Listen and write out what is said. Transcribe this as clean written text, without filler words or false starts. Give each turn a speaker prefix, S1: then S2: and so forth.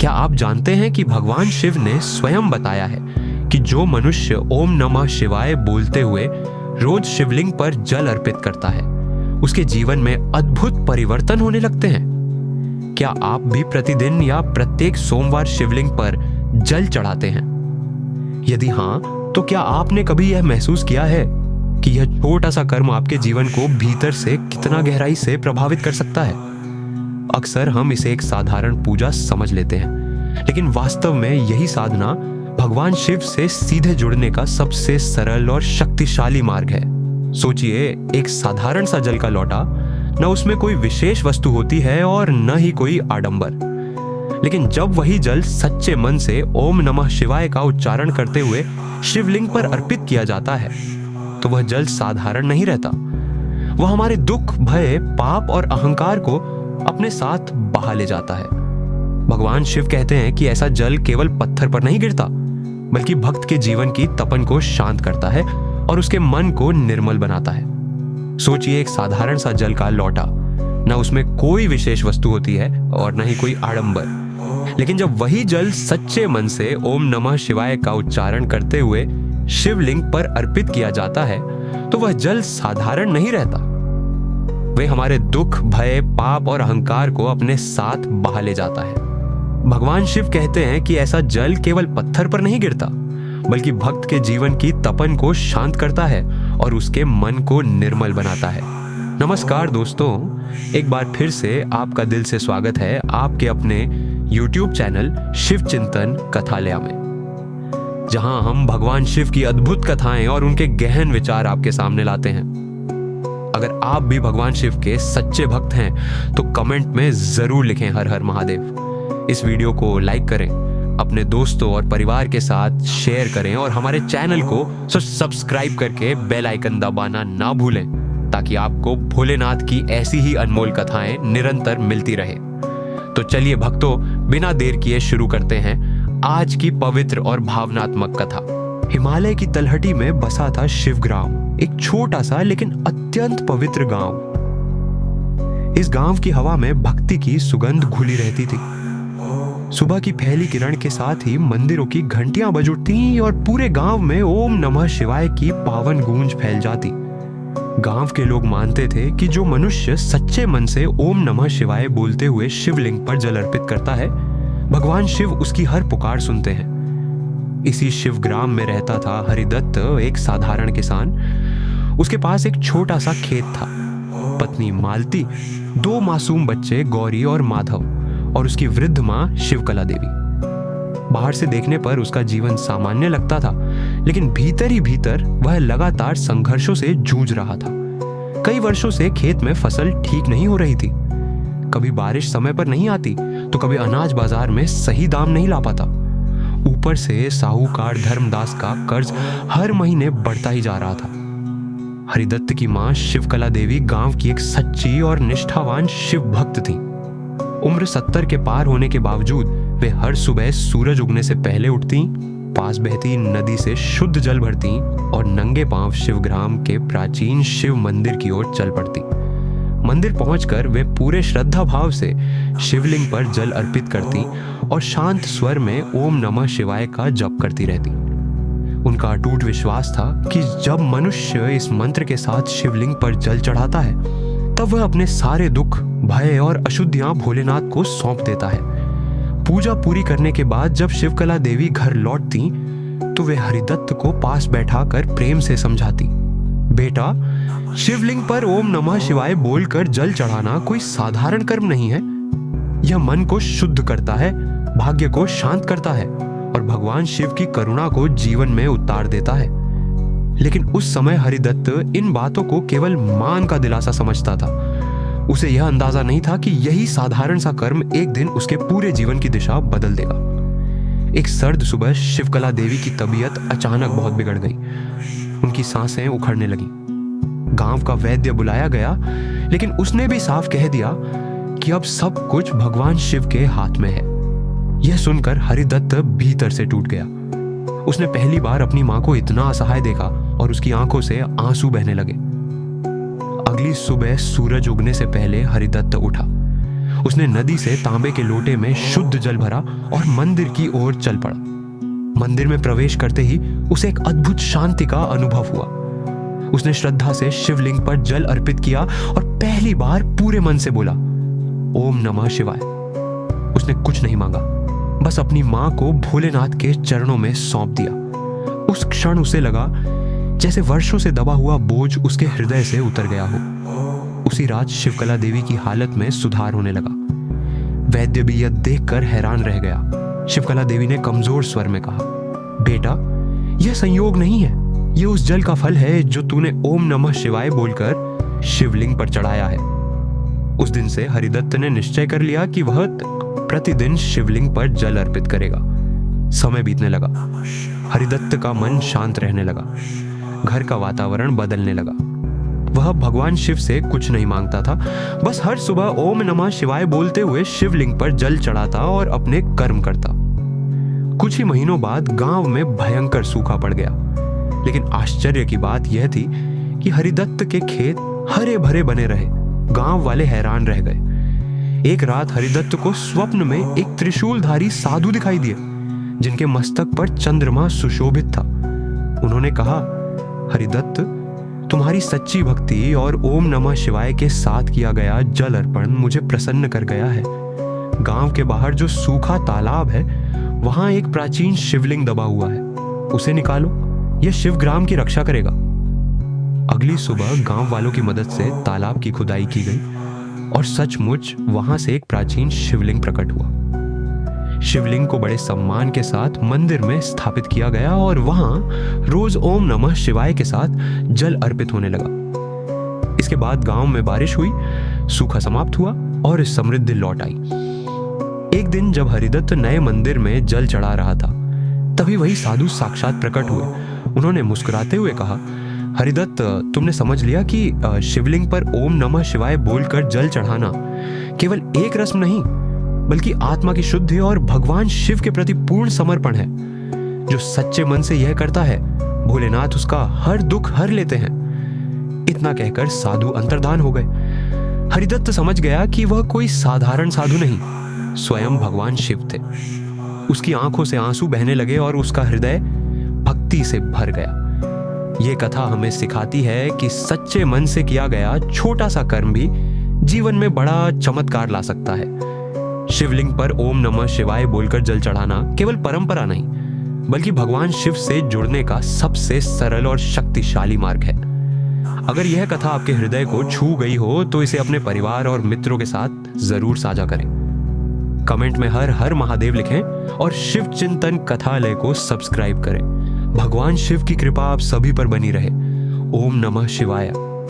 S1: क्या आप जानते हैं कि भगवान शिव ने स्वयं बताया है कि जो मनुष्य ओम नमः शिवाय बोलते हुए रोज शिवलिंग पर जल अर्पित करता है, उसके जीवन में अद्भुत परिवर्तन होने लगते हैं। क्या आप भी प्रतिदिन या प्रत्येक सोमवार शिवलिंग पर जल चढ़ाते हैं? यदि हाँ, तो क्या आपने कभी यह महसूस किया है कि यह छोटा सा कर्म आपके जीवन को भीतर से कितना गहराई से प्रभावित कर सकता है? अक्सर हम इसे एक साधारण पूजा समझ लेते हैं, लेकिन वास्तव में यही साधना भगवान शिव से सीधे जुड़ने का सबसे सरल और शक्तिशाली मार्ग है। सोचिए, एक साधारण सा जल का लोटा, न उसमें कोई विशेष वस्तु होती है और न ही कोई आडंबर, लेकिन जब वही जल सच्चे मन से ओम नमः शिवाय का उच्चारण करते हुए शिवलिंग पर अर्पित किया जाता है, तो वह जल साधारण नहीं रहता। वह हमारे दुख, भय, पाप और अहंकार को अपने साथ बहा ले जाता है। भगवान शिव कहते हैं कि ऐसा जल केवल पत्थर पर नहीं गिरता, बल्कि भक्त के जीवन की तपन को शांत करता है और उसके मन को निर्मल बनाता है। सोचिए, एक साधारण सा जल का लोटा, न उसमें कोई विशेष वस्तु होती है और न ही कोई आडंबर, लेकिन जब वही जल सच्चे मन से ओम नमः शिवाय का उच्चारण करते हुए शिवलिंग पर अर्पित किया जाता है, तो वह जल साधारण नहीं रहता। वह हमारे दुख, भय, पाप और अहंकार को अपने साथ बहा ले जाता है। भगवान शिव कहते हैं कि ऐसा जल केवल पत्थर पर नहीं गिरता, बल्कि भक्त के जीवन की तपन को शांत करता है और उसके मन को निर्मल बनाता है। नमस्कार दोस्तों, एक बार फिर से आपका दिल से स्वागत है आपके अपने YouTube चैनल शिव चिंतन कथालया में, जहां हम भगवान शिव की अद्भुत कथाएं और उनके गहन विचार आपके सामने लाते हैं। अगर आप भी भगवान शिव के सच्चे भक्त हैं तो कमेंट में जरूर लिखें हर हर महादेव। इस वीडियो को लाइक करें, अपने दोस्तों और परिवार के साथ शेयर करें और हमारे चैनल को सब्सक्राइब करके बेल आइकन दबाना ना भूलें, ताकि आपको भोलेनाथ की ऐसी ही अनमोल कथाएं निरंतर मिलती रहे। तो चलिए भक्तों, बिना देर किए शुरू करते हैं आज की पवित्र और भावनात्मक कथा। हिमालय की तलहटी में बसा था शिवग्राम, एक छोटा सा लेकिन अत्यंत पवित्र गांव। इस गांव की हवा में भक्ति की सुगंध घुली रहती थी। सुबह की पहली किरण के साथ ही मंदिरों की घंटियां बज उठती और पूरे गांव में ओम नमः शिवाय की पावन गूंज फैल जाती। गांव के लोग मानते थे कि जो मनुष्य सच्चे मन से ओम नमः शिवाय बोलते हुए शिवलिंग पर जल अर्पित करता है, भगवान शिव उसकी हर पुकार सुनते हैं। इसी शिवग्राम में रहता था हरिदत्त, एक साधारण किसान। उसके पास एक छोटा सा खेत था, पत्नी मालती, 2 मासूम बच्चे गौरी और माधव और उसकी वृद्ध मां शिवकला देवी। बाहर से देखने पर उसका जीवन सामान्य लगता था, लेकिन भीतर ही भीतर वह लगातार संघर्षों से जूझ रहा था। कई वर्षों से खेत में फसल ठीक नहीं हो रही थी। कभी बारिश समय पर नहीं आती, तो कभी अनाज बाजार में सही दाम नहीं ला पाता। ऊपर से साहूकार धर्मदास का कर्ज हर महीने बढ़ता ही जा रहा था। हरिदत्त की मां शिवकला देवी गांव की एक सच्ची और निष्ठावान शिव भक्त थी। उम्र 70 के पार होने के बावजूद वे हर सुबह सूरज उगने से पहले उठती, पास बहती नदी से शुद्ध जल भरती और नंगे पांव शिवग्राम के प्राचीन शिव मंदिर की ओर चल पड़ती। मंदिर पहुंचकर वे पूरे श्रद्धा भाव से शिवलिंग पर जल अर्पित करती और शांत स्वर में ओम नमः शिवाय का जप करती रहती। उनका अटूट विश्वास था कि जब मनुष्य इस मंत्र के साथ शिवलिंग पर जल चढ़ाता है, तब वह अपने सारे दुख, भय और अशुद्धियां भोलेनाथ को सौंप देता है। पूजा पूरी करने के बाद जब शिवकला देवी घर लौटती, तो वे हरिदत्त को पास बैठाकर प्रेम से समझाती, बेटा, शिवलिंग पर ओम नमः शिवाय बोलकर जल चढ़ाना कोई साधारण कर्म नहीं है। यह मन को शुद्ध करता है, भाग्य को शांत करता है और भगवान शिव की करुणा को जीवन में उतार देता है। लेकिन उस समय हरिदत्त इन बातों को केवल मान का दिलासा समझता था। उसे यह अंदाजा नहीं था कि यही साधारण सा कर्म एक दिन उसके पूरे जीवन की दिशा बदल देगा। एक सर्द सुबह शिवकला देवी की तबीयत अचानक बहुत बिगड़ गई। उनकी सांसें उखड़ने लगी। गांव का वैद्य बुलाया गया, लेकिन उसने भी साफ कह दिया कि अब सब कुछ भगवान शिव के हाथ में है। यह सुनकर हरिदत्त भीतर से टूट गया। उसने पहली बार अपनी मां को इतना असहाय देखा और उसकी आंखों से आंसू बहने लगे। अगली सुबह सूरज उगने से पहले हरिदत्त उठा। उसने नदी से तांबे के लोटे में शुद्ध जल भरा और मंदिर की ओर चल पड़ा। मंदिर में प्रवेश करते ही उसे एक अद्भुत शांति का अनुभव हुआ। उसने श्रद्धा से शिवलिंग पर जल अर्पित किया और पहली बार पूरे मन से बोला, ओम नमः शिवाय। उसने कुछ नहीं मांगा, बस अपनी मां को भोलेनाथ के चरणों में सौंप दिया। उस क्षण उसे लगा जैसे वर्षों से दबा हुआ बोझ उसके हृदय से उतर गया हो। उसी रात शिवकला देवी की हालत में सुधार होने लगा। वैद्य भी यह देखकर हैरान रह गया। शिवकला देवी ने कमजोर स्वर में कहा, बेटा, यह संयोग नहीं है, यह उस जल का फल है जो तूने ओम नमः शिवाय बोलकर शिवलिंग पर चढ़ाया है। उस दिन से हरिदत्त ने निश्चय कर लिया कि वह प्रतिदिन शिवलिंग पर जल अर्पित करेगा। समय बीतने लगा। हरिदत्त का मन शांत रहने लगा। घर का वातावरण बदलने लगा। वह भगवान शिव से कुछ नहीं मांगता था, बस हर सुबह ओम नमः शिवाय बोलते हुए शिवलिंग पर जल चढ़ाता और अपने कर्म करता। कुछ ही महीनों बाद गांव में भयंकर सूखा पड़ गया। लेकिन आश्चर्य की बात यह थी कि हरिदत्त के खेत हरे भरे बने रहे। गांव वाले हैरान रह गए। एक रात हरिदत्त को स्वप्न में एक त्रिशूलधारी साधु दिखाई दिए, जिनके मस्तक पर चंद्रमा सुशोभित था। उन्होंने कहा, हरिदत्त, तुम्हारी सच्ची भक्ति और ओम नमः शिवाय के साथ किया गया जल अर्पण मुझे प्रसन्न कर गया है। गांव के बाहर जो सूखा तालाब है, वहां एक प्राचीन शिवलिंग दबा हुआ है, उसे निकालो, यह शिवग्राम की रक्षा करेगा। अगली सुबह गांव वालों की मदद से तालाब की खुदाई की गई और सचमुच वहां से एक प्राचीन शिवलिंग प्रकट हुआ। शिवलिंग को बड़े सम्मान के साथ मंदिर में स्थापित किया गया और वहां रोज ओम नमः शिवाय के साथ जल अर्पित होने लगा। इसके बाद गांव में बारिश हुई, सूखा समाप्त हुआ और समृद्धि लौट आई। एक दिन जब हरिदत्त नए मंदिर में जल चढ़ा रहा था, तभी वही साधु साक्षात प्रकट हुए। उन्होंने मुस्कुराते हुए कहा, हरिदत्त, तुमने समझ लिया कि शिवलिंग पर ओम नमः शिवाय बोलकर जल चढ़ाना केवल एक रस्म नहीं, बल्कि आत्मा की शुद्धि और भगवान शिव के प्रति पूर्ण समर्पण है। जो सच्चे मन से यह करता है, भोलेनाथ उसका हर दुख हर लेते हैं। इतना कहकर साधु अंतर्धान हो गए। हरिदत्त समझ गया कि वह कोई साधारण साधु नहीं, स्वयं भगवान शिव थे। उसकी आंखों से आंसू बहने लगे और उसका हृदय भक्ति से भर गया। यह कथा हमें सिखाती है कि सच्चे मन से किया गया छोटा सा कर्म भी जीवन में बड़ा चमत्कार ला सकता है। शिवलिंग पर ओम नमः शिवाय बोलकर जल चढ़ाना केवल परंपरा नहीं, बल्कि भगवान शिव से जुड़ने का सबसे सरल और शक्तिशाली मार्ग है। अगर यह कथा आपके हृदय को छू गई हो तो इसे अपने परिवार और मित्रों के साथ जरूर साझा करें। कमेंट में हर हर महादेव लिखें और शिव चिंतन कथालय को सब्सक्राइब करें। भगवान शिव की कृपा आप सभी पर बनी रहे। ओम नमः शिवाय।